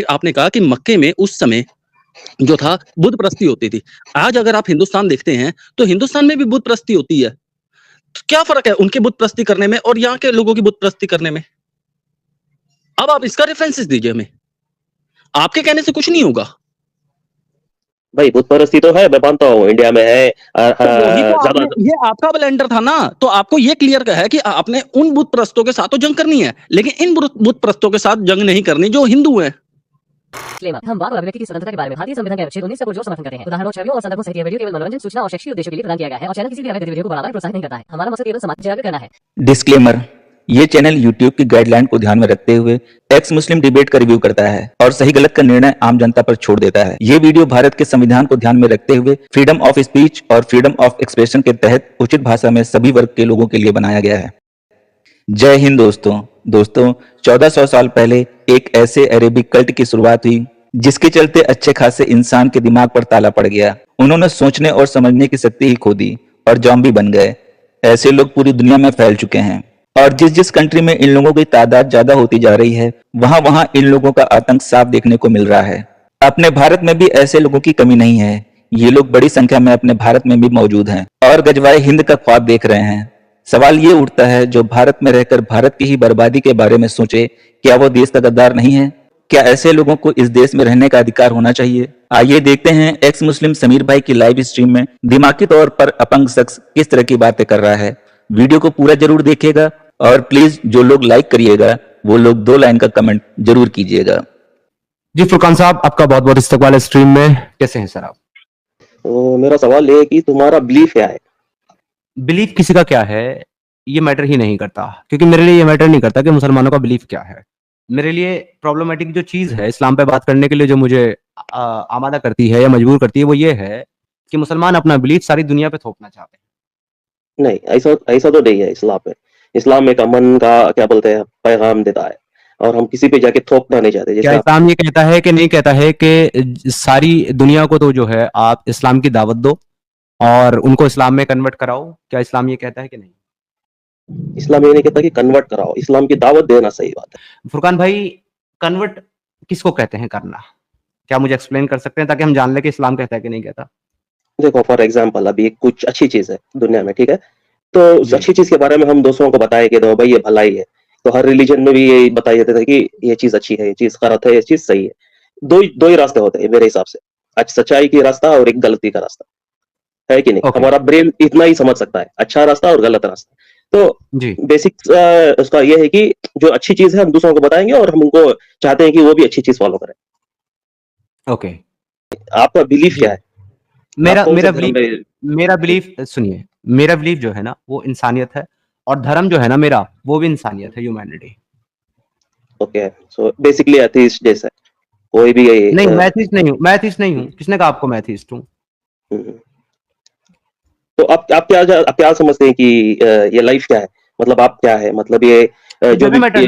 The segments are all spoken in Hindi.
आपने कहा कि मक्के में उस समय जो था बुत प्रस्ती होती थी। आज अगर आप हिंदुस्तान देखते हैं तो हिंदुस्तान में भी बुत प्रस्ती होती है। तो क्या फ़र्क है उनके बुत प्रस्ती करने में और यहाँ के लोगों की बुत प्रस्ती करने में? अब आप इसका रेफरेंसेस दीजिए हमें। आपके कहने से कुछ नहीं होगा। भाई बुत परस्ती तो है, मैं मानता हूँ इंडिया में है। तो वही तो ज्यादा आपने ये आपका ब्लेंडर था ना, तो आपको ये क्लियर है कि आपने उन बुत प्रस्तों के साथ तो जंग करनी है, लेकिन इन बुत प्रस्तों के साथ जंग नहीं करनी जो हिंदू हैं। हम वाक और अभिव्यक्ति की स्वतंत्रता के बारे में भारतीय संविधान के अनुच्छेद 19 को जोर समर्थन करते हैं। उदाहरणों, छवियों और संदर्भों सहित यह वीडियो केवल मनोरंजन, सूचना और शैक्षिक उद्देश्यों के लिए प्रदान किया गया है और चैनल किसी भी अवैध गतिविधियों को बढ़ावा या प्रोत्साहित नहीं करता है। हमारा मकसद केवल समाज जागरूक करना है। डिस्क्लेमर, ये चैनल YouTube की गाइडलाइन को ध्यान में रखते हुए एक्स मुस्लिम डिबेट का रिव्यू करता है और सही गलत का निर्णय आम जनता पर छोड़ देता है। ये वीडियो भारत के संविधान को ध्यान में रखते हुए फ्रीडम ऑफ स्पीच और फ्रीडम ऑफ एक्सप्रेशन के तहत उचित भाषा में सभी वर्ग के लोगों के लिए बनाया गया है। जय हिंद दोस्तों 1400 साल पहले एक ऐसे अरेबिक कल्ट की शुरुआत हुई जिसके चलते अच्छे खासे इंसान के दिमाग पर ताला पड़ गया। उन्होंने सोचने और समझने की शक्ति ही खो दी और जॉम्बी बन गए। ऐसे लोग पूरी दुनिया में फैल चुके हैं और जिस कंट्री में इन लोगों की तादाद ज्यादा होती जा रही है वहां इन लोगों का आतंक साफ देखने को मिल रहा है। अपने भारत में भी ऐसे लोगों की कमी नहीं है। ये लोग बड़ी संख्या में अपने भारत में भी मौजूद हैं और गजवाए हिंद का ख्वाब देख रहे हैं। सवाल ये उठता है, जो भारत में रहकर भारत की ही बर्बादी के बारे में सोचे, क्या वो देश का गद्दार नहीं है? क्या ऐसे लोगों को इस देश में रहने का अधिकार होना चाहिए? आइए देखते हैं एक्स मुस्लिम समीर भाई की लाइव स्ट्रीम में दिमागी तौर पर अपंग शख्स किस तरह की बातें कर रहा है। वीडियो को पूरा जरूर देखिएगा और प्लीज जो लोग लाइक करिएगा वो लोग 2 लाइन का कमेंट जरूर कीजिएगा। जी फुरकान साहब, आपका बहुत बहुत इस्तकबाल है स्ट्रीम में। कैसे हैं सर आप? तो मेरा सवाल ये है कि तुम्हारा बिलीफ क्या है? बिलीफ किसी का क्या है ये मैटर ही नहीं करता, क्योंकि मेरे लिए ये मैटर नहीं करता कि मुसलमानों का बिलीफ क्या है। मेरे लिए प्रॉब्लमेटिक जो चीज है इस्लाम पे बात करने के लिए, जो मुझे आमादा करती है या मजबूर करती है, वो ये है कि मुसलमान अपना बिलीफ सारी दुनिया पे थोपना चाहते हैं। नहीं, ऐसा तो नहीं है। इस्लाम में एक अमन का क्या बोलते हैं पैगाम देता है और हम किसी पे जाके थोपना नहीं चाहते। क्या इस्लाम ये कहता है कि नहीं कहता है कि सारी दुनिया को तो जो है आप इस्लाम की दावत दो और उनको इस्लाम में कन्वर्ट कराओ? क्या इस्लाम ये कहता है कि नहीं? इस्लाम ये नहीं कहता कि कन्वर्ट कराओ, इस्लाम की दावत देना सही बात है। फुरकान भाई, कन्वर्ट किसको कहते हैं करना? क्या मुझे एक्सप्लेन कर सकते हैं ताकि हम जान ले कि इस्लाम कहता है कि नहीं कहता? देखो फॉर एग्जांपल, अभी कुछ अच्छी चीज है दुनिया में, ठीक है, तो उस अच्छी चीज के बारे में हम दूसरों को बताए कि दो भाई ये भलाई है। तो हर रिलीजन में भी ये बताया जाता है कि ये चीज अच्छी है, ये चीज गलत है, ये चीज सही है। दो ही रास्ते होते हैं मेरे हिसाब से, सच्चाई की रास्ता और एक गलती का रास्ता, है कि नहीं? हमारा ब्रेन इतना ही समझ सकता है, अच्छा रास्ता और गलत रास्ता। तो बेसिक उसका ये है कि जो अच्छी चीज है हम दूसरों को बताएंगे और हम उनको चाहते हैं कि वो भी अच्छी चीज फॉलो करें। ओके, आपका बिलीफ क्या है? मेरा बिलीफ सुनिए, मेरा बिलीफ जो है ना वो इंसानियत है और धर्म जो है ना मेरा वो भी इंसानियत है, humanity. Okay, so basically atheist जैसा कोई भी नहीं, मैं एथीस्ट नहीं हूँ। किसने कहा आपको मैं एथीस्ट हूँ? तो आप क्या समझते हैं कि ये लाइफ क्या है? मतलब आप क्या है, मतलब ये जो भी मैटर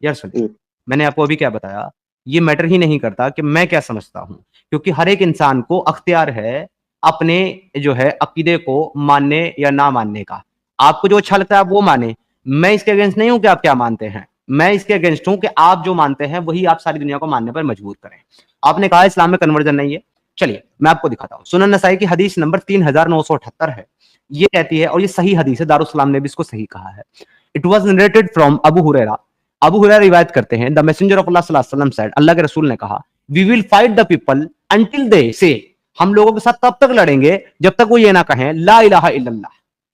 यार सुनिए, मैंने आपको अभी क्या बताया, ये मैटर ही नहीं करता कि मैं क्या समझता हूँ, क्योंकि हर एक इंसान को अख्तियार है अपने जो है अकीदे को मानने या ना मानने का। आपको जो अच्छा लगता है आप वो माने। मैं इसके अगेंस्ट नहीं हूं कि आप क्या मानते हैं, मैं इसके अगेंस्ट हूं कि आप जो मानते हैं वही आप सारी दुनिया को मानने पर मजबूर करें। आपने कहा इस्लाम में कन्वर्जन नहीं है, चलिए मैं आपको दिखाता हूं। सुनन नसाई की हदीस नंबर 3978 है, ये कहती है, और ये सही हदीस है, दारुस्सलाम ने भी इसको सही कहा है। It was narrated from Abu Hurairah. Abu Hurairah रिवायत करते हैं, द मैसेंजर ऑफ अल्लाह सल्लल्लाहु अलैहि वसल्लम सेड, अल्लाह के रसूल ने कहा, we will fight the people until they say, हम लोगों के साथ तब तक लड़ेंगे जब तक वो ये ना कहें ला इलाहा इल्लल्लाह।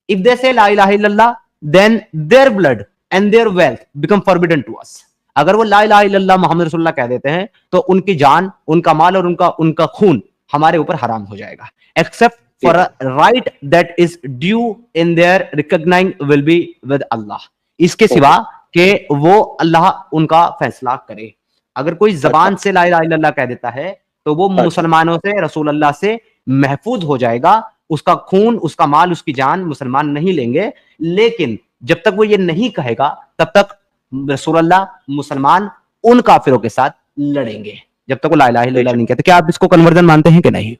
इफ दे से ला इलाहा इल्लल्लाह then their blood and their wealth become forbidden to us. अगर वो ला इलाहा इल्लल्लाह मोहम्मद रसूलुल्लाह कह देते हैं तो उनकी जान, उनका माल और उनका खून हमारे ऊपर हराम हो जाएगा, except for a right that is due in their recognising will be with Allah. इसके सिवा कि वो अल्लाह उनका फैसला करे। अगर कोई जबान से ला इलाहा इल्लल्लाह कह देता है तो वो मुसलमानों से, रसूल अल्लाह से महफूज हो जाएगा। उसका खून, उसका माल, उसकी जान मुसलमान नहीं लेंगे। लेकिन जब तक वो ये नहीं कहेगा तब तक रसूल अल्लाह, मुसलमान उन काफिरों के साथ लड़ेंगे जब तक वो ला इलाहा इल्लल्लाह नहीं कहते। क्या आप इसको कन्वर्जन मानते हैं कि नहीं?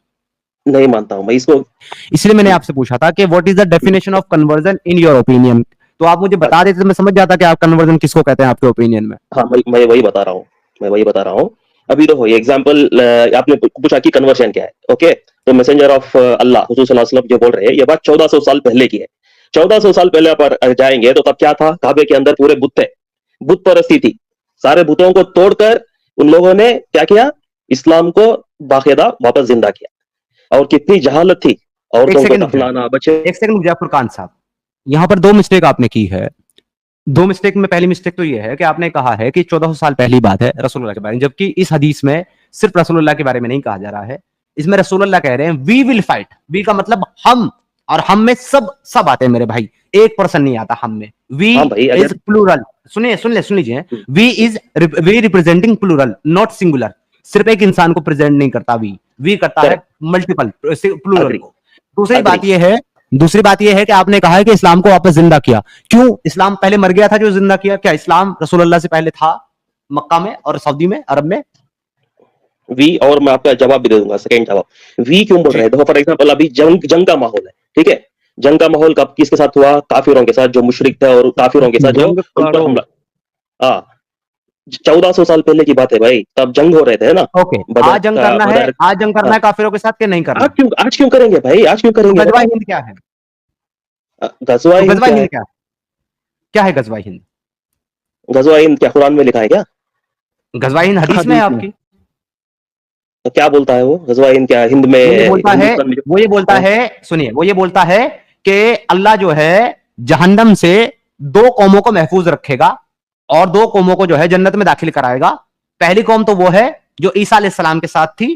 नहीं मानता हूं मैं इसको। इसलिए मैंने आपसे पूछा था कि what is the definition of conversion in your opinion. तो आप मुझे बता देते तो मैं समझ जाता कि आप कन्वर्जन किसको कहते हैं आपके ओपिनियन में। हाँ, मैं वही बता रहा हूँ। मैं वही बता रहा हूँ। अभी देखो ये एग्जांपल आपने पूछा कि कन्वर्शन क्या है, ओके, तो मैसेंजर ऑफ अल्लाह हुजूर सल्लल्लाहु अलैहि वसल्लम जो बोल रहे हैं ये बात 1400 साल पहले की है। 1400 साल पहले पर जाएंगे तो तब क्या था, काबे के अंदर पूरे बुत थे, बुत परस्ती थी, सारे बुतों को तोड़कर उन लोगों ने क्या किया, इस्लाम को बाकायदा वापस जिंदा किया। और कितनी जहालत थी, एक औरतों को सेकंड दफनाना, बच्चे। एक सेकंड रुक जाओ फुरकान साहब, यहाँ पर दो मिस्टेक आपने की है। दो मिस्टेक में पहली मिस्टेक तो ये है कि आपने कहा है कि 1400 साल पहली बात है रसूलुल्लाह के बारे में, जबकि इस हदीस में सिर्फ रसूलुल्लाह के बारे में नहीं कहा जा रहा है। इसमें रसूलुल्लाह कह रहे हैं वी विल फाइट, वी का मतलब हम, और हम में सब आते हैं मेरे भाई, एक पर्सन नहीं आता हम में। वी हाँ भाई, इज प्लूरल, सुन लीजिए, we representing plural not singular, सिर्फ एक इंसान को प्रेजेंट नहीं करता, वी करता है मल्टीपल प्लूरल को। दूसरी बात यह है कि आपने कहा है कि इस्लाम को वापस जिंदा किया, क्यों? इस्लाम पहले मर गया था जो जिंदा किया? क्या इस्लाम रसूलुल्लाह से पहले था मक्का में और सऊदी में, अरब में? वी, और मैं आपका जवाब भी दे दूंगा, सेकंड जवाब। वी क्यों बोल रहे हैं? देखो फॉर एग्जांपल अभी जंग का माहौल है, ठीक है, जंग का माहौल कब किसके साथ हुआ? काफिरों के साथ, जो मुशरिक थे, और काफिरों के साथ जो उन पर हमला। हाँ, 1400 साल पहले की बात है भाई, तब जंग हो रहे थे ना। ओके, आज जंग करना है, आज जंग करना है काफिरों के साथ कि नहीं करना? आज क्यों करेंगे भाई, आज क्यों करेंगे? गजवा हिंद क्या है? गजवा हिंद क्या है गजवा हिंद? गजवा हिंद क्या कुरान में लिखा है क्या? गजवा हिंद हदीस में है आपकी। तो क्या बोलता है वो? गजवा हिंद क्या हिंद में? वो ये बोलता है, सुनिए, वो ये बोलता है कि अल्लाह जो है जहन्नम से दो कौमों को महफूज रखेगा और दो कौमों को जो है जन्नत में दाखिल कराएगा। पहली कौम तो वो है जो ईसा अलैहिस्सलाम के साथ थी,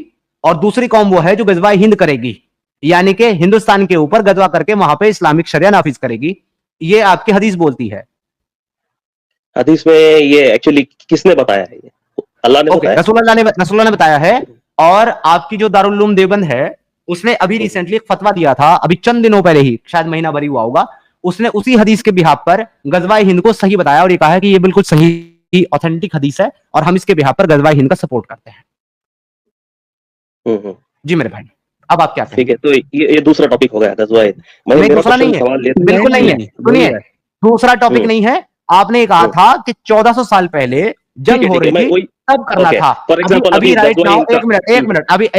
और दूसरी कौम वो है जो गजवा हिंद करेगी, यानी कि हिंदुस्तान के ऊपर गजवा करके वहां पे इस्लामिक शरिया नाफिज करेगी। ये आपकी हदीस बोलती है। हदीस में ये एक्चुअली किसने बताया है? अल्लाह ने बताया, रसूलुल्लाह ने बताया है। और आपकी जो दारुल उलूम देवबंद है उसने अभी रिसेंटली एक फतवा दिया था, अभी चंद दिनों पहले ही, शायद महीना भर ही हुआ होगा, उसने उसी हदीस के बिहाफ पर गजवा हिंद को सही बताया और ये कहा है कि ये बिल्कुल सही ऑथेंटिक हदीस है और हम इसके बिहाफ पर गजवा हिंद का सपोर्ट करते हैं। जी मेरे भाई, अब आप क्या ठीक है, तो ये दूसरा टॉपिक हो गया गजवा हिंद। दूसरा नहीं है, बिल्कुल नहीं है, सुनिए, दूसरा टॉपिक नहीं है। आपने कहा था कि 1400 साल पहले जंग हो रही थी तब करना था। अभी राइट नाउ, एक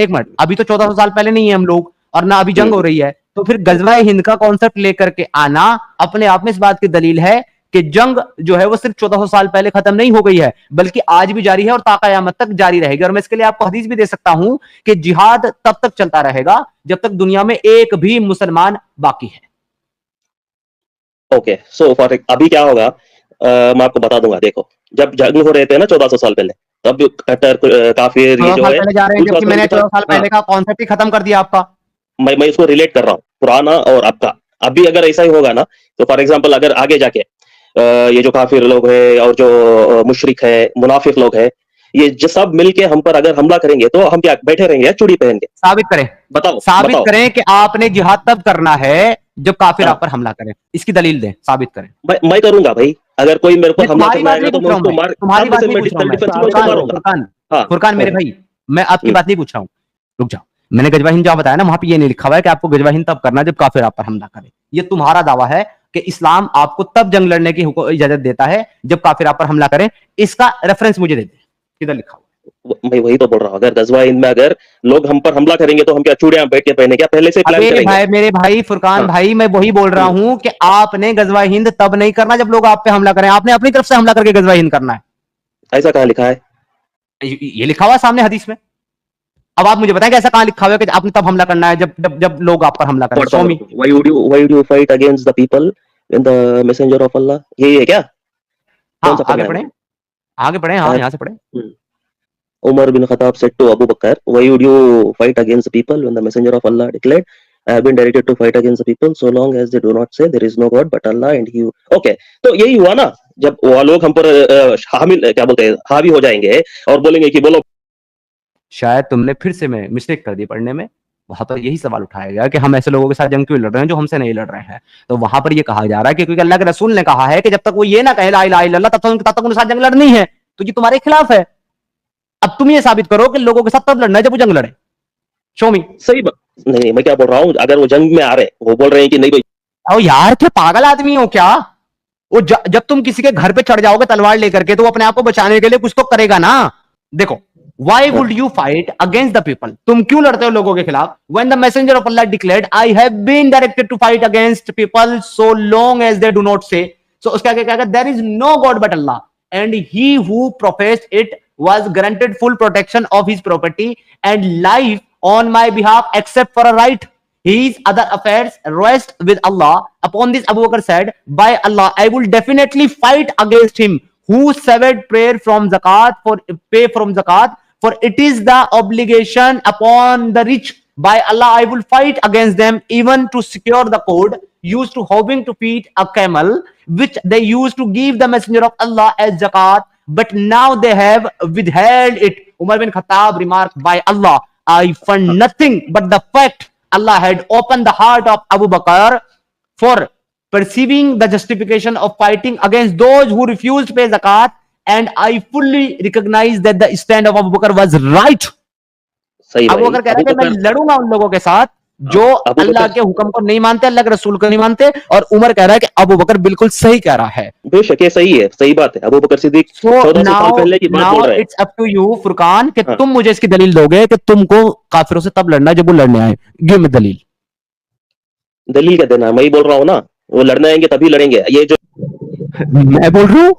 मिनट, अभी तो 1400 साल पहले नहीं है हम लोग, और ना अभी जंग हो रही है, तो फिर गजवा हिंद का कॉन्सेप्ट लेकर के आना अपने आप में इस बात की दलील है कि जंग जो है वो सिर्फ 1400 साल पहले खत्म नहीं हो गई है, बल्कि आज भी जारी है और ता क़यामत तक जारी रहेगी। और मैं इसके लिए आपको हदीस भी दे सकता हूं कि जिहाद तब तक चलता रहेगा जब तक दुनिया में एक भी मुसलमान बाकी है। ओके, सो फॉर अभी क्या होगा, मैं आपको बता दूंगा। देखो, जब जंग हो रहे थे ना 1400 साल पहले, तब कट्टर काफिर ये जो है, जबकि मैंने 1400 साल पहले का कॉन्सेप्ट ही खत्म कर दिया आपका। मैं इसको रिलेट कर रहा हूँ, पुराना और आपका। अभी अगर ऐसा ही होगा ना, तो फॉर एग्जांपल अगर आगे जाके ये जो काफिर लोग हैं और जो मुशरिक है, मुनाफिक लोग हैं, ये सब मिलके हम पर अगर हमला करेंगे तो हम क्या बैठे रहेंगे या चूड़ी पहन के? साबित करें, साबित करें कि आपने जिहाद तब करना है जब काफिर आप पर हमला करें, इसकी दलील दें, साबित करें। मैं करूंगा भाई, अगर कोई मेरे पर हमला करना है तो मैं उसको मार, तुम्हारी बात नहीं पूछ रहा हूं फुरकान मेरे भाई, मैं आपकी बात नहीं पूछ रहा हूं, रुक जाओ। मैंने गजवा हिंद जहां बताया ना, वहां पे ये नहीं लिखा हुआ है कि आपको गजवा हिंद तब करना जब काफिर आप पर हमला करे। ये तुम्हारा दावा है कि इस्लाम आपको तब जंग लड़ने की इजाजत देता है जब काफिर आप पर हमला करें। इसका रेफरेंस मुझे दे दे, किधर लिखा हुआ? मैं वही तो बोल रहा हूँ, अगर गजवा हिंद में अगर लोग हम पर हमला करेंगे तो हम क्या चूड़ियां बैठ के पहने? क्या पहले से प्लान करेंगे? मेरे भाई फुरकान भाई, मैं वही बोल रहा हूं कि आपने गजवा हिंद तब नहीं करना जब लोग आप पे हमला करें, आपने अपनी तरफ से हमला करके गजवा हिंद करना है। ऐसा कहां लिखा है? ये लिखा हुआ सामने हदीस में। अब आप मुझे बताएं कि ऐसा कहां लिखा हुआ है कि आपने तब हमला करना है जब लोग आप पर हमला करें? Show me. Why would you fight against the people when the messenger of Allah? ये है क्या? हाँ, आगे पढ़े, हाँ, यहाँ से पढ़े। Umar bin Khattab said to Abu Bakr, why would you fight against the people when the messenger of Allah declared, I have been directed to fight against the people so long as they do not say there is no God but Allah and He. Okay, तो यही हुआ ना, जब वो लोग हम पर हामिल क्या बोलते हैं, हावी हो जाएंगे और बोलेंगे कि बोलो। शायद तुमने फिर से मैं मिस्टेक कर दी पढ़ने में। वहां पर यही सवाल उठाया गया कि हम ऐसे लोगों के साथ जंग क्यों लड़ रहे हैं जो हमसे नहीं लड़ रहे हैं। तो वहां पर यह कहा जा रहा है कि क्योंकि अल्लाह के रसूल ने कहा है कि जब तक वो ये ना कहे ला इलाहा इल्लल्लाह तब तक उनके साथ जंग लड़नी है, तो ये तुम्हारे खिलाफ है। अब तुम ये साबित करो कि लोगों के साथ तब लड़ना है जब वो जंग लड़े। शो मी। सही बात नहीं, मैं क्या बोल रहा हूँ, अगर वो जंग में आ रहे, वो बोल रहे हैं कि नहीं भाई। ओ यार, क्या पागल आदमी हो क्या? वो जब तुम किसी के घर पे चढ़ जाओगे तलवार लेकर के, तो वो अपने आप को बचाने के लिए कुछ तो करेगा ना। देखो, why would you fight against the people? तुम क्यों लड़ते हो लोगों के खिलाफ? When the messenger of Allah declared, I have been directed to fight against people so long as they do not say. So उसका क्या कहा? There is no God but Allah, and he who professed it was granted full protection of his property and life on my behalf, except for a right. His other affairs rest with Allah. Upon this, Abu Bakr said, by Allah, I will definitely fight against him who severed prayer from zakat for pay from zakat, for it is the obligation upon the rich. By Allah, I will fight against them, even to secure the code used to hoping to feed a camel, which they used to give the messenger of Allah as zakat, but now they have withheld it. Umar bin Khattab remarked, by Allah, I find nothing but the fact Allah had opened the heart of Abu Bakr for perceiving the justification of fighting against those who refused to pay zakat, and I fully recognize that the stand of Abu Bakr was right. सही अबू भाई, बकर कह रहा है अबू कि मैं बकर लड़ूंगा उन लोगों के साथ जो अबू अल्लाह बकर के हुक्म को नहीं मानते, अल्लाह के रसूल को नहीं मानते, और उमर कह रहा है कि अबू बकर बिल्कुल सही कह रहा है. बेशक ये सही है, सही बात है. अबू बकर सिद्दीक So 1400 साल now, पहले की बात बोल रहे हैं. it's up to you, Furqan, कि हाँ. तुम मुझे इसकी दलील दोगे कि तुमको काफिरों से तब लड़ना है जब वो लड़ने आए. गिव मी दलील. दलील क्या देना है? मैं ही बोल रहा हूँ ना, वो लड़ने आएंगे तभी लड़ेंगे. ये जो मैं बोल रहा हूँ,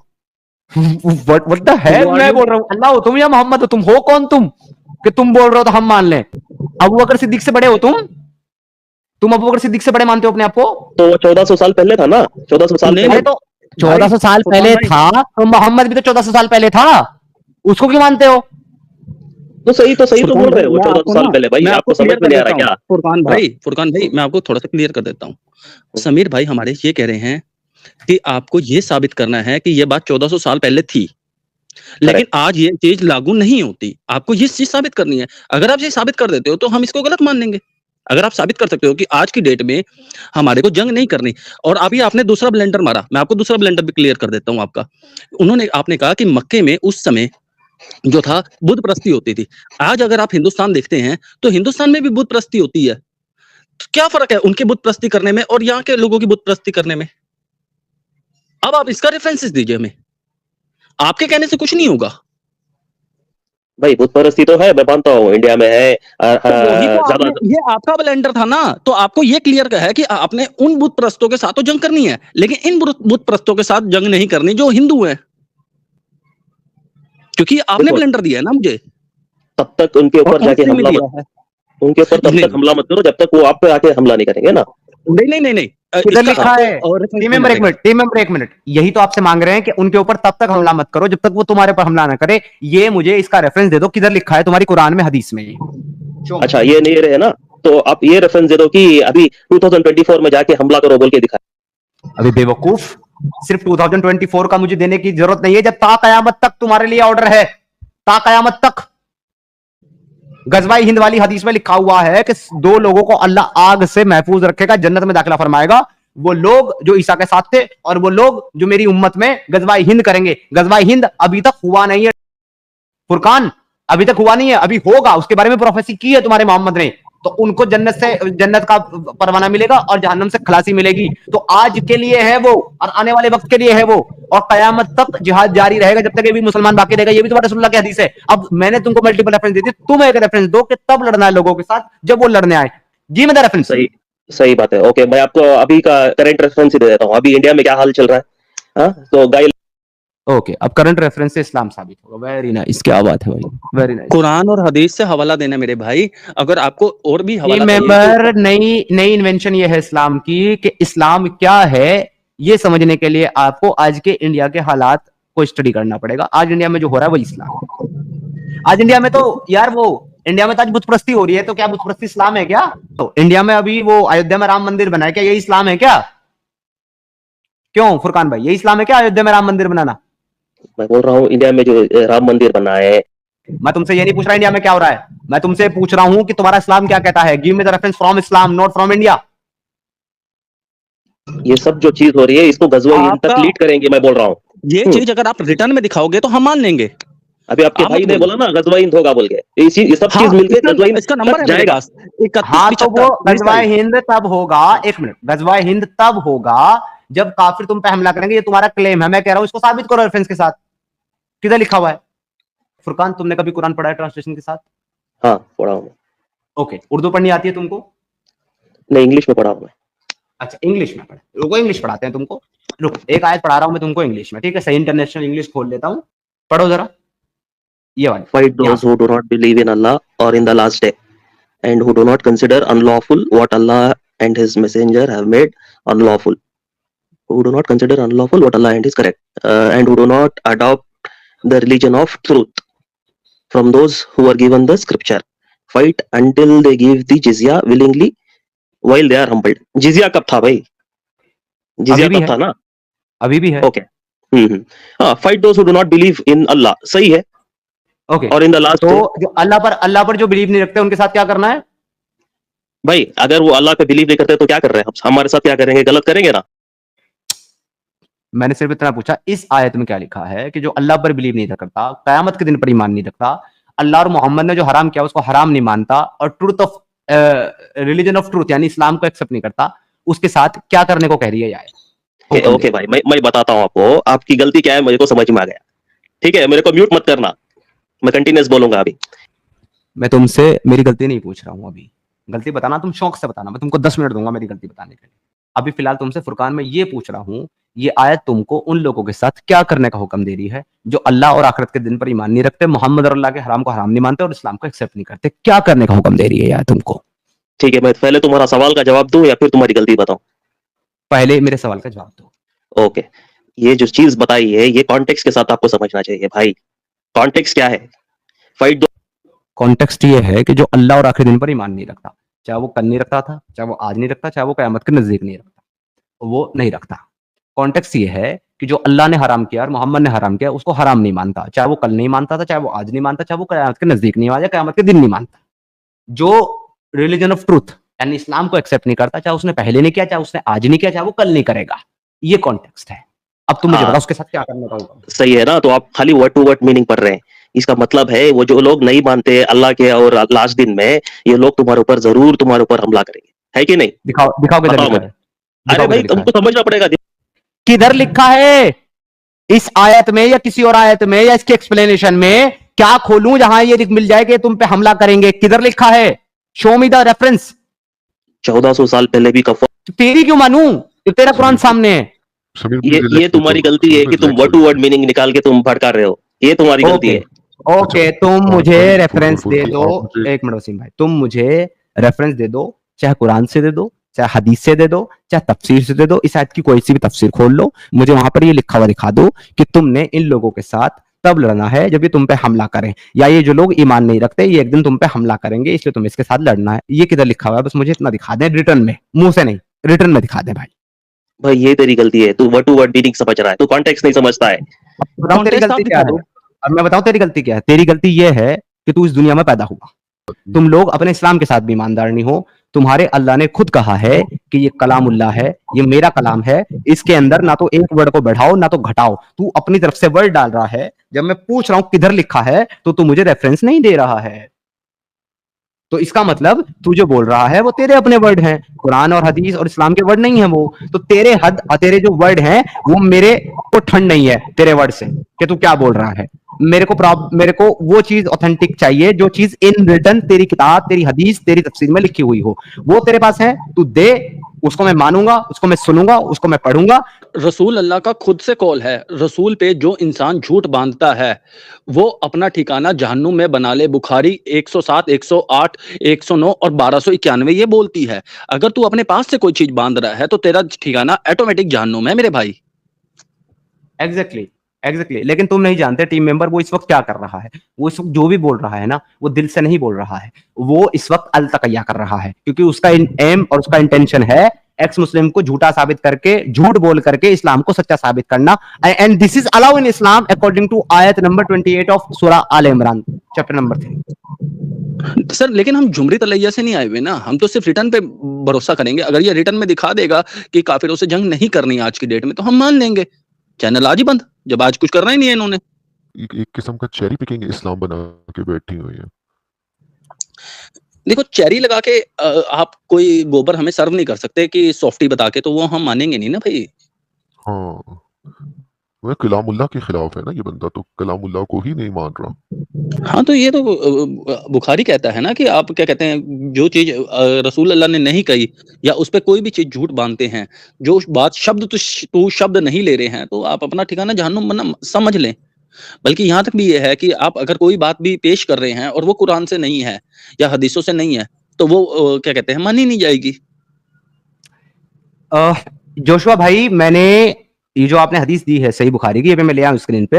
what the hell? मैं बोल रहा हूँ, अल्लाह हो तुम या मोहम्मद हो तुम? हो कौन तुम कि तुम बोल रहे हो तो हम मान लें? अबू बकर सिद्दीक से बड़े हो तुम अबू बकर सिद्दीक से बड़े मानते हो अपने आप को? तो 1400 साल पहले था ना, 1400 साल नहीं, पहले. अरे तो 1400 साल पहले था, तो मोहम्मद भी तो 1400 साल पहले था, उसको क्यों मानते हो? तो सही तो बोल रहे हो. मैं 1400 आपको साल ना- पहले. भाई मैं आपको समझ क्लियर में नहीं आ कर रहा देता क्या? हूं। फुरकान भाई मैं आपको थोड़ा सा क्लियर कर देता हूँ. समीर भाई हमारे ये कह रहे हैं कि आपको ये साबित करना है कि ये बात 1400 साल पहले थी, लेकिन आज ये चीज लागू नहीं होती. आपको ये चीज साबित करनी है. अगर आप ये साबित कर देते हो तो हम इसको गलत मान लेंगे. अगर आप साबित कर सकते हो कि आज की डेट में हमारे को जंग नहीं करनी, और अभी आपने दूसरा ब्लेंडर मारा, मैं आपको दूसरा ब्लेंडर भी क्लियर कर देता हूँ आपका. आपने कहा कि मक्के में उस समय जो था बुद्ध प्रस्ती होती थी. आज अगर आप हिंदुस्तान देखते हैं तो हिंदुस्तान में भी बुद्ध प्रस्ती होती है. तो क्या फर्क है उनके बुद्ध प्रस्ती करने में और यहाँ के लोगों की बुद्ध प्रस्ती करने में? अब आप इसका रेफरेंसेस दीजिए हमें. आपके कहने से कुछ नहीं होगा. भाई बुत परस्ती तो है, मैं मानता हूँ इंडिया में है. तो वही तो ज्यादा ये आपका ब्लेंडर था ना, तो आपको ये क्लियर है कि आपने उन बुद्ध प्रस्तों के साथ तो जंग करनी है, लेकिन इन बुद्ध प्रस्तों के साथ जंग नहीं करनी जो हिंदू हैं, क्योंकि आपने देखो, ब्लेंडर दिया है ना मुझे. तब तक उनके ऊपर और जाके कौन सी हमला में मत, दिया है? उनके ऊपर तब नहीं। तक हमला मत करो जब तक वो आप पे आके हमला नहीं करेंगे ना. नहीं. किधर इसका लिखा है? आपको और reference टीम देना मेंबर एक पड़ेगा. मिनट, टीम मेंबर एक मिनट, यही तो आपसे मांग रहे हैं कि उनके ऊपर तब तक हमला मत करो जब तक वो तुम्हारे पर हमला ना करे. ये मुझे इसका रेफरेंस दे दो, किधर लिखा है तुम्हारी कुरान में, हदीस में? अच्छा ये नहीं रहे ना, तो आप ये रेफरेंस दे दो कि अभी 2024 में जाके हमला करो बोल के दिखा. अभी बेवकूफ, सिर्फ 2024 का मुझे देने की जरूरत नहीं है, जब ता कयामत तक तुम्हारे लिए ऑर्डर है, ता कयामत तक. गजवाई हिंद वाली हदीस में लिखा हुआ है कि दो लोगों को अल्लाह आग से महफूज रखेगा, जन्नत में दाखिला फरमाएगा. वो लोग जो ईसा के साथ थे और वो लोग जो मेरी उम्मत में गजवाई हिंद करेंगे. गजवाई हिंद अभी तक हुआ नहीं है फुरकान, अभी तक हुआ नहीं है, अभी होगा. उसके बारे में प्रोफेसी की है तुम्हारे मोहम्मद ने. तो उनको जन्नत का परवाना मिलेगा और जहन्नम से खलासी मिलेगी. तो आज के लिए है वो और आने वाले वक्त के लिए है वो, और कयामत तक जिहाद जारी रहेगा जब तक ये भी मुसलमान बाकी रहेगा. ये भी तुम्हारे रसूलुल्लाह की हदीस है. अब मैंने तुमको मल्टीपल रेफरेंस दी थी, तुम एक रेफरेंस दो कि तब लड़ना है लोगों के साथ जब वो लड़ने आए. जी मैं रेफरेंस. सही बात है. ओके मैं आपको अभी का करंट रेफरेंस ही दे देता हूँ. अभी इंडिया में क्या हाल चल रहा है. हाँ तो गाइड. ओके अब करंट रेफरेंस से इस्लाम साबित होगा. वेरी नाइस, क्या बात है भाई, वेरी नाइस. कुरान और हदीस से हवाला देना मेरे भाई. अगर आपको और भी हवाला चाहिए मेंबर नई इन्वेंशन ये है इस्लाम की कि इस्लाम क्या है, ये समझने के लिए आपको आज के इंडिया के हालात को स्टडी करना पड़ेगा. आज इंडिया में जो हो रहा है वो इस्लाम. आज इंडिया में तो यार वो इंडिया में तो आज बुतप्रस्ती हो रही है, तो क्या बुतप्रस्ती इस्लाम है क्या? तो इंडिया में अभी वो अयोध्या में राम मंदिर बना है, क्या ये इस्लाम है क्या? क्यों फुरकान भाई, ये इस्लाम है क्या अयोध्या में राम मंदिर बनाना? मैं बोल रहा हूँ इंडिया में जो राम मंदिर बना है. मैं तुमसे ये नहीं पूछ रहा इंडिया में क्या हो रहा है, मैं तुमसे पूछ रहा हूं कि तुम्हारा इस्लाम क्या कहता है. Give me the reference from Islam, not from India. ये सब जो चीज हो रही है इसको गजवा हिंद तक आपका- लीड करेंगे. मैं बोल रहा हूँ ये चीज अगर आप रिटर्न में दिखाओगे तो हम मान लेंगे. अभी आपके आप भाई मत ने बोलो। बोला ना गजवा हिंद होगा बोल के. ये सब चीज मिलके गजवा हिंद इसका नंबर है मेरे जाएगा. पास 31, हाँ तो वो 75, गजवा हिंद तब होगा, एक मिनट, गजवा हिंद तब होगा जब काफिर तुम पे हमला करेंगे. ये तुम्हारा क्लेम है, मैं कह रहा हूं इसको साबित करो रेफरेंस के साथ. किधर लिखा हुआ है? फुरकान, तुमने कभी कुरान पढ़ा है ट्रांसलेशन के साथ? हाँ पढ़ा हूँ मैं। ओके, उर्दू पढ़नी आती है तुमको? नहीं इंग्लिश में पढ़ा हूँ मैं। अच्छा, इंग्लिश में पढ़े, रुको इंग्लिश पढ़ाते हैं तुमको। रुको, एक आयत पढ़ा रहा हूं मैं तुमको इंग्लिश में, ठीक है? सही इंटरनेशनल इंग्लिश खोल लेता हूं, पढ़ो जरा ये वाली। Fight यहाँ those who do not believe in Allah or in the last day, and who do not consider unlawful what Allah and His Messenger have made unlawful. Who do not consider unlawful what Allah and His correct, and who do not adopt the religion of truth from those who are given the scripture. Fight until they give the jizya willingly while they are humbled. Jizya कब था भाई? Jizya अभी भी कब है, था ना? अभी भी है। Okay. हाँ, fight those who do not believe in Allah. सही है। ओके, और in the last तो day, जो अल्लाह पर जो बिलीव नहीं रखते उनके साथ क्या करना है? भाई अगर वो अल्लाह पे बिलीव नहीं करते तो क्या कर रहे हैं हम? हमारे साथ क्या करेंगे? गलत करेंगे ना? मैंने सिर्फ इतना पूछा, इस आयत में क्या लिखा है कि जो अल्लाह पर बिलीव नहीं करता, कयामत के दिन पर ईमान नहीं रखता, अल्लाह और मोहम्मद ने जो हराम किया उसको हराम नहीं मानता, और truth of religion of truth यानी इस्लाम को एक्सेप्ट नहीं करता, उसके साथ क्या करने को कह रही है ये आयत? ओके भाई, मैं बताता हूँ आपको आपकी गलती क्या है, मुझे को समझ में आ गया। ठीक है, मेरे को म्यूट मत करना, मैं कंटिन्यूस बोलूंगा अभी। मैं तुमसे मेरी गलती नहीं पूछ रहा हूं, अभी गलती बताना तुम शौक से बताना, मैं तुमको 10 मिनट दूंगा मेरी गलती बताने के लिए। अभी फिलहाल तुमसे फुरकान में ये पूछ रहा हूं, ये आयत तुमको उन लोगों के साथ क्या करने का हुक्म दे रही है जो अल्लाह और आखिरत के दिन पर ईमान नहीं रखते, मोहम्मद और अल्लाह के हराम को हराम नहीं मानते और इस्लाम को एक्सेप्ट नहीं करते? क्या करने का हुक्म दे रही है यार तुमको? ठीक है, मैं पहले तुम्हारा सवाल का जवाब दूं या फिर तुम्हारी गलती बताऊं? पहले मेरे सवाल का जवाब दो। ओके, ये जो चीज बताई है ये कॉन्टेक्स्ट के साथ आपको समझना चाहिए भाई। कॉन्टेक्स्ट क्या है? फाइट कॉन्टेक्स्ट ये है कि जो अल्लाह और आखिरी दिन पर ईमान नहीं रखता, चाहे वो कल नहीं रखता था, चाहे वो आज नहीं रखता, चाहे वो कयामत के नजदीक नहीं रखता, वो नहीं रखता। कॉन्टेक्स्ट ये है कि जो अल्लाह ने हराम किया और मोहम्मद ने हराम किया उसको हराम नहीं मानता, चाहे वो कल नहीं मानता था, चाहे वो आज नहीं मानता, चाहे वो कयामत के नजदीक नहीं आया, कयामत के दिन नहीं मानता। जो रिलीजन ऑफ ट्रूथ यानी इस्लाम को एक्सेप्ट नहीं करता, चाहे उसने पहले नहीं किया, चाहे उसने आज नहीं किया, चाहे वो कल नहीं करेगा, ये कॉन्टेक्स्ट है। अब तुम मुझे हाँ। बताओ उसके साथ क्या करने का होगा? सही है ना? तो आप खाली वर्ड टू वर्ड मीनिंग पढ़ रहे हैं। इसका मतलब है वो जो लोग नहीं मानते अल्लाह के और लास्ट दिन में, ये लोग तुम्हारे ऊपर जरूर तुम्हारे ऊपर हमला करेंगे, है कि नहीं? दिखाओ, दिखाओ किधर बताओ लिखा मुझे। है? अरे दिखाओ भाई किधर लिखा है? तुमको समझना पड़ेगा। किधर लिखा है? इस आयत में या किसी और आयत में या इसके एक्सप्लेनेशन में क्या खोलूं जहां ये मिल जाए कि तुम पे हमला करेंगे? किधर लिखा है? Show me the reference. 1400 साल पहले भी कफर। तेरी क्यों मानूं? तो तेरा कुरान सामने है। ये तुम्हारी गलती है कि तुम वर्ड टू वर्ड मीनिंग निकाल के तुम भड़का रहे हो, ये तुम्हारी गलती है। ओके, तुम मुझे रेफरेंस दे दो। एक मिनट वसीम भाई, तुम मुझे रेफरेंस दे दो, चाहे कुरान से दे दो, चाहे हदीस से दे दो, चाहे तफसीर से दे दो। इस आयत की कोई सी भी तफसीर खोल लो, मुझे वहां पर ये लिखा हुआ दिखा दो कि तुमने इन लोगों के साथ तब लड़ना है जब ये तुम पे हमला करें, या ये जो लोग ईमान नहीं रखते ये एक दिन तुम पे हमला करेंगे इसलिए तुम्हें इसके साथ लड़ना है। ये किधर लिखा हुआ है? बस मुझे इतना दिखा दें रिटर्न में, मुंह से नहीं, रिटर्न में दिखा दें भाई। भाई ये तेरी गलती है, तू वर्ड टू वर्ड मीनिंग समझ रहा है, तू कॉन्टेक्स्ट नहीं समझता है। बताओ तेरी Context आप गलती क्या दिखा है? दो। अब मैं बताऊं तेरी गलती क्या है? तेरी गलती ये है कि तू इस दुनिया में पैदा हुआ, तुम लोग अपने इस्लाम के साथ भी ईमानदार नहीं हो। तुम्हारे अल्लाह ने खुद कहा है कि ये कलामुल्लाह है, ये मेरा कलाम है, इसके अंदर ना तो एक वर्ड को बढ़ाओ ना तो घटाओ। तू अपनी तरफ से वर्ड डाल रहा है, जब मैं पूछ रहा हूं किधर लिखा है तो तू मुझे रेफरेंस नहीं दे रहा है। तो इसका मतलब तू जो बोल रहा है वो तेरे अपने वर्ड हैं, कुरान और हदीस और इस्लाम के वर्ड नहीं है वो। तो तेरे हद और तेरे जो वर्ड हैं वो मेरे को ठंड नहीं है तेरे वर्ड से कि तू क्या बोल रहा है। मेरे को वो चीज ऑथेंटिक चाहिए जो चीज इन रिटन तेरी किताब, तेरी हदीस, तेरी तफसीर में लिखी हुई हो। वो तेरे पास है, तू दे, उसको मैं मानूंगा, उसको मैं सुनूंगा, उसको मैं पढ़ूंगा। रसूल अल्लाह का खुद से कॉल है, रसूल पे जो इंसान झूठ बांधता है वो अपना ठिकाना जहन्नुम में बना ले। बुखारी 107, 108, 109 और 1291 ये बोलती है। अगर तू अपने पास से कोई चीज बांध रहा है तो तेरा ठिकाना ऑटोमेटिक जहन्नुम है मेरे भाई। Exactly exactly. लेकिन तुम नहीं जानते टीम मेंबर वो इस वक्त क्या कर रहा है। वो इस वक्त जो भी बोल रहा है ना वो दिल से नहीं बोल रहा है, वो इस वक्त अलतकैया कर रहा है, क्योंकि उसका एम और उसका इंटेंशन है एक्स मुस्लिम को झूठा साबित करके, झूठ बोल करके इस्लाम को सच्चा साबित करना। And this is allow in Islam according to आयत नंबर 28 ऑफ सूरा Al Imran chapter number 3। Sir लेकिन हम जुमरी तलैया से नहीं आए हुए ना, हम तो सिर्फ रिटर्न पे भरोसा करेंगे। अगर ये रिटर्न में दिखा देगा कि काफिरों से जंग नहीं करनी आज की डेट में तो हम मान लेंगे। चैनल आज ही बंद, जब आज कुछ करना ही नहीं है इन्होंने। एक किस्म का चेरी पिकिंग इस्लाम बना के बैठी हुई है। देखो चेरी लगा के आप कोई गोबर हमें सर्व नहीं कर सकते कि सॉफ्टी बता के, तो वो हम मानेंगे नहीं ना भाई। हाँ वह कलामुल्लाह के खिलाफ है ना, ये बंदा तो कलामुल्लाह को ही नहीं मान रहा। हाँ, तो ये तो बुखारी कहता है ना कि आप क्या कहते हैं, जो चीज़ रसूल अल्लाह ने नहीं कही या उस पे कोई भी चीज़ झूठ बाँधते हैं, जो बात शब्द टू शब्द नहीं ले रहे हैं, तो आप अपना ठिकाना जहन्नुम बना समझ लें। बल्कि यहाँ तक भी ये है कि आप अगर कोई बात भी पेश कर रहे हैं और वो कुरान से नहीं है या हदीसों से नहीं है, तो वो क्या कहते हैं, मानी नहीं जाएगी। जोशुआ भाई, मैंने ये जो आपने हदीस दी है सही बुखारी की, ये पे मैं ले आया स्क्रीन पे,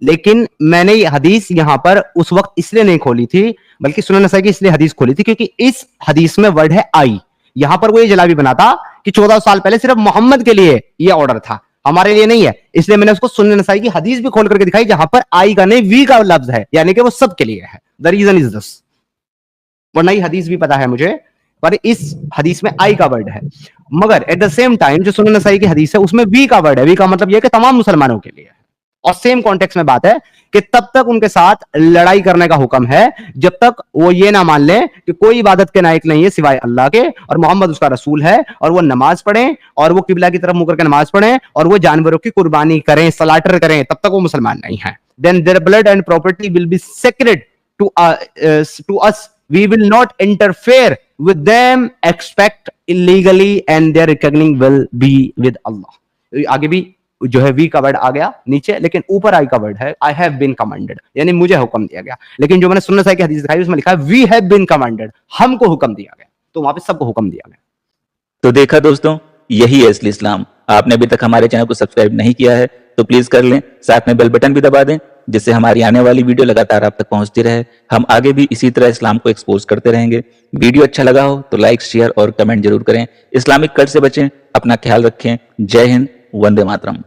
लेकिन मैंने ये हदीस यहाँ पर उस वक्त इसलिए नहीं खोली थी, बल्कि सुनन नसाई की इसलिए हदीस खोली थी क्योंकि इस हदीस में वर्ड है आई। यहाँ पर वो ये जलाबी बनाता कि 14 साल पहले सिर्फ मोहम्मद के लिए ये ऑर्डर था, हमारे लिए नहीं है। इसलिए मैंने उसको सुनन नसाई की हदीस भी खोल करके दिखाई जहां पर आई का नहीं वी का लफ्ज है, यानी कि वो सबके लिए है। The reason is this. वरना ये हदीस भी पता है मुझे, पर इस हदीस में आई का वर्ड है। मगर एट द सेम टाइम जो सुनन नसाई की हदीस है उसमें वी का वर्ड है। वी का मतलब यह कि तमाम मुसलमानों के लिए है। और सेम कॉन्टेक्स्ट में बात है कि तब तक उनके साथ लड़ाई करने का हुक्म है जब तक वो ये ना मान ले कि कोई इबादत के नायक नहीं है सिवाय अल्लाह के और मोहम्मद उसका रसूल है, और वो नमाज पढ़ें और वो किबला की तरफ मुंह करके नमाज पढ़ें और वो जानवरों की कुर्बानी करें, सलाटर करें, तब तक वो मुसलमान नहीं है। Then their blood and property will be sacred to us, we will not interfere with them expect illegally and their reckoning will be with Allah। आगे भी जो है वी का वर्ड आ गया नीचे, लेकिन ऊपर आई का वर्ड है आई हैव बीन कमांडेड, यानी मुझे हुक्म दिया गया। लेकिन जो मैंने सुन्नत साहिब की हदीस दिखाई उसमें लिखा है वी हैव बीन कमांडेड, हमको हुक्म दिया गया। तो वहां पे सबको हुक्म दिया गया। तो देखा दोस्तों, यही है असली इस्लाम। आपने अभी तक हमारे चैनल को सब्सक्राइब नहीं किया है तो प्लीज कर लें, साथ में बेल बटन भी दबा दें जिससे हमारी आने वाली वीडियो लगातार आप तक पहुंचती रहे। हम आगे भी इसी तरह इस्लाम को एक्सपोज करते रहेंगे। वीडियो अच्छा लगा हो तो लाइक, शेयर और कमेंट जरूर करें। इस्लामिक कल्ट से बचें, अपना ख्याल रखें। जय हिंद, वंदे मातरम।